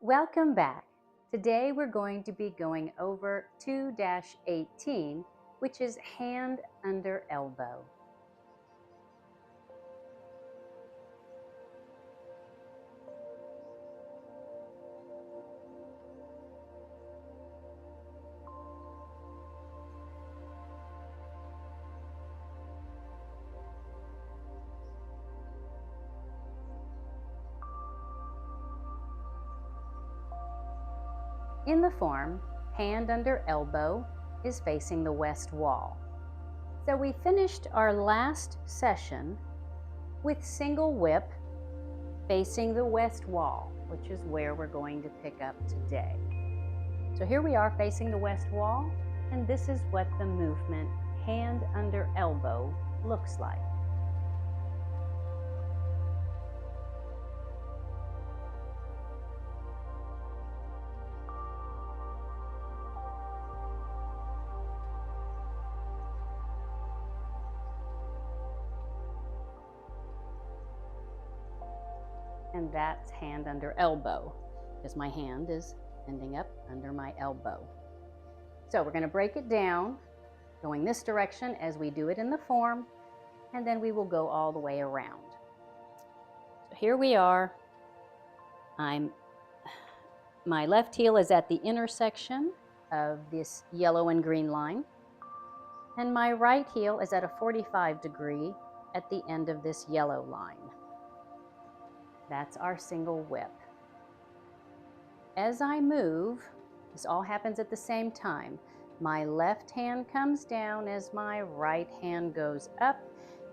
Welcome back. Today we're going to be going over 2-18, which is hand under elbow. In the form, hand under elbow is facing the west wall. So we finished our last session with single whip facing the west wall, which is where we're going to pick up today. So here we are facing the west wall, and this is what the movement hand under elbow looks like. And that's hand under elbow, because my hand is ending up under my elbow. So we're going to break it down, going this direction as we do it in the form, and then we will go all the way around. So here we are. My left heel is at the intersection of this yellow and green line, and my right heel is at a 45-degree at the end of this yellow line. That's our single whip. As I move, this all happens at the same time. My left hand comes down as my right hand goes up,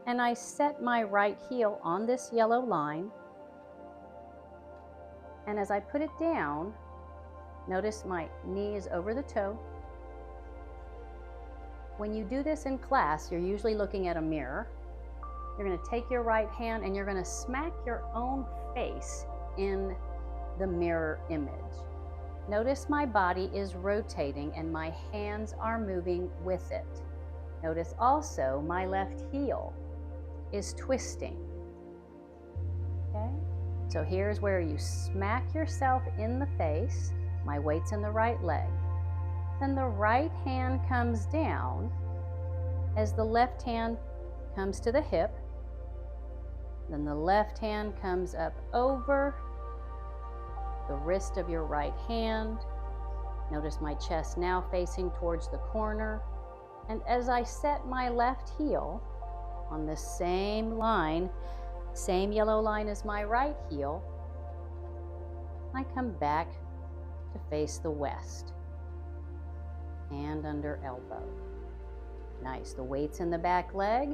and I set my right heel on this yellow line. And as I put it down, notice my knee is over the toe. When you do this in class, you're usually looking at a mirror. You're going to take your right hand and you're going to smack your own face in the mirror image. Notice my body is rotating and my hands are moving with it. Notice also my left heel is twisting. Okay? So here's where you smack yourself in the face. My weight's in the right leg. Then the right hand comes down as the left hand comes to the hip. Then the left hand comes up over the wrist of your right hand. Notice my chest now facing towards the corner. And as I set my left heel on the same line, same yellow line as my right heel, I come back to face the west. Hand under elbow. Nice. The weight's in the back leg.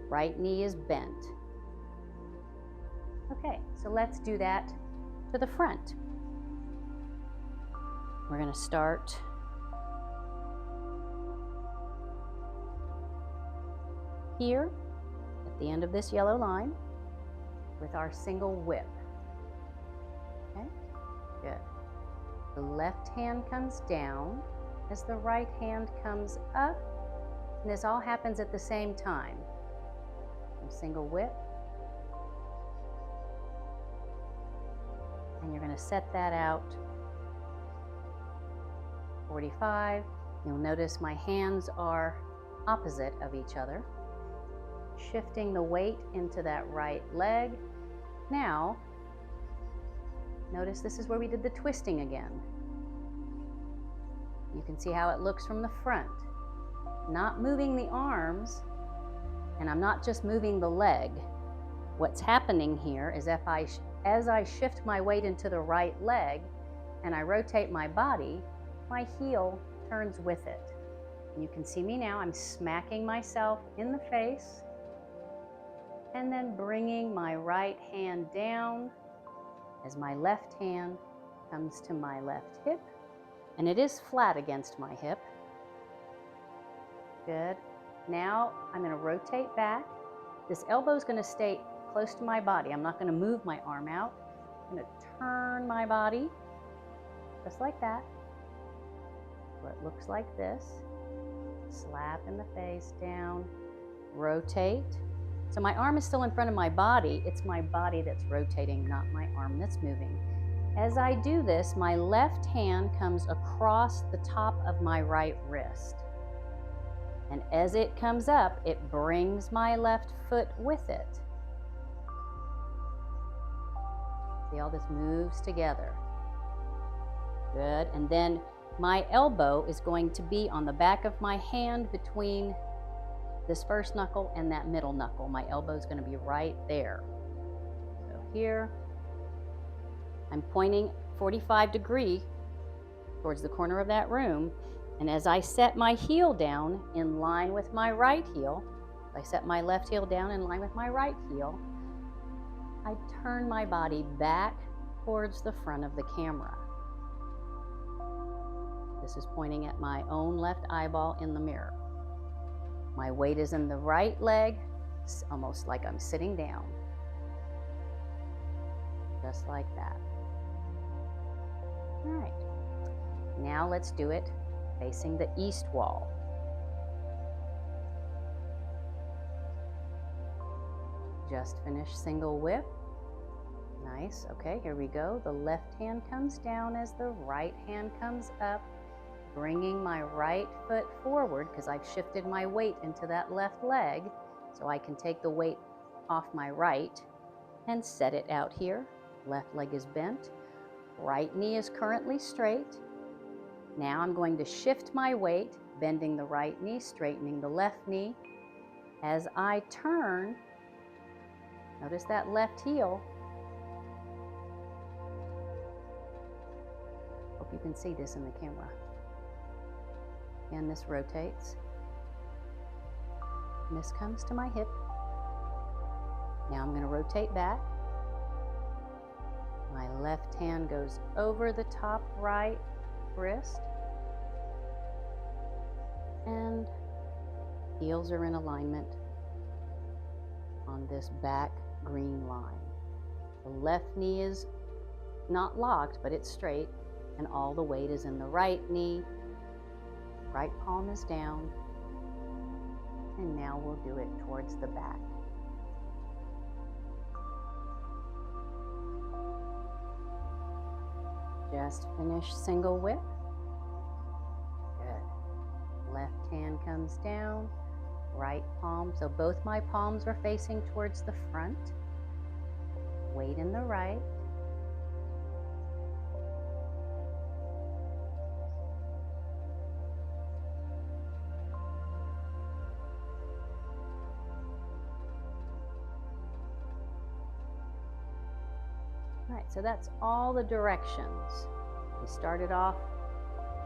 Right knee is bent. Okay, so let's do that to the front. We're going to start here at the end of this yellow line with our single whip. Okay, good. The left hand comes down as the right hand comes up, and this all happens at the same time. Single whip. And you're going to set that out 45. You'll notice my hands are opposite of each other, shifting the weight into that right leg. Now, notice this is where we did the twisting again. You can see how it looks from the front. Not moving the arms, and I'm not just moving the leg. What's happening here is as I shift my weight into the right leg and I rotate my body, my heel turns with it. And you can see me now, I'm smacking myself in the face and then bringing my right hand down as my left hand comes to my left hip, and it is flat against my hip. Good. Now I'm going to rotate back. This elbow is going to stay close to my body. I'm not going to move my arm out. I'm going to turn my body just like that. So it looks like this. Slap in the face, down, rotate. So my arm is still in front of my body. It's my body that's rotating, not my arm that's moving. As I do this, my left hand comes across the top of my right wrist. And as it comes up, it brings my left foot with it. See how this moves together? Good. And then my elbow is going to be on the back of my hand between this first knuckle and that middle knuckle. My elbow is going to be right there. So here, I'm pointing 45 degrees towards the corner of that room. And as I set my heel down in line with my right heel, I set my left heel down in line with my right heel, I turn my body back towards the front of the camera. This is pointing at my own left eyeball in the mirror. My weight is in the right leg, it's almost like I'm sitting down. Just like that. All right. Now let's do it facing the east wall. Just finished single whip. Nice. Okay, here we go. The left hand comes down as the right hand comes up, bringing my right foot forward because I've shifted my weight into that left leg so I can take the weight off my right and set it out here. Left leg is bent. Right knee is currently straight. Now I'm going to shift my weight, bending the right knee, straightening the left knee. As I turn, notice that left heel. Hope you can see this in the camera. And this rotates. And this comes to my hip. Now I'm going to rotate back. My left hand goes over the top right wrist. And heels are in alignment on this back green line. The left knee is not locked, but it's straight, and all the weight is in the right knee. Right palm is down. And now we'll do it towards the back. Just finish single whip. Good. Left hand comes down, right palm. So both my palms are facing towards the front. Weight in the right. Right, so that's all the directions. We started off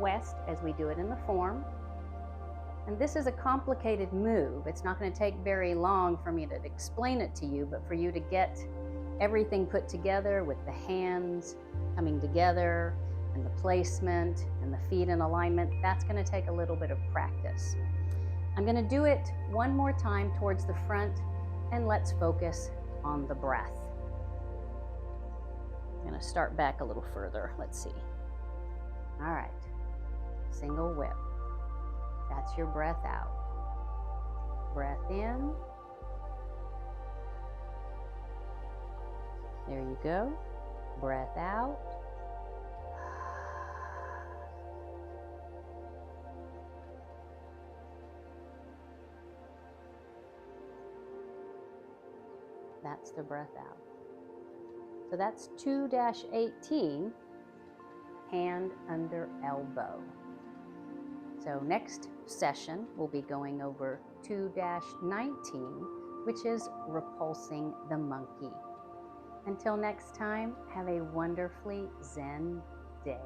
west as we do it in the form. And this is a complicated move. It's not going to take very long for me to explain it to you, but for you to get everything put together with the hands coming together and the placement and the feet in alignment, that's going to take a little bit of practice. I'm going to do it one more time towards the front, and let's focus on the breath. I'm going to start back a little further. Let's see. All right. Single whip. That's your breath out. Breath in. There you go. Breath out. That's the breath out. So that's 2-18, hand under elbow. So next session, we'll be going over 2-19, which is repulsing the monkey. Until next time, have a wonderfully Zen day.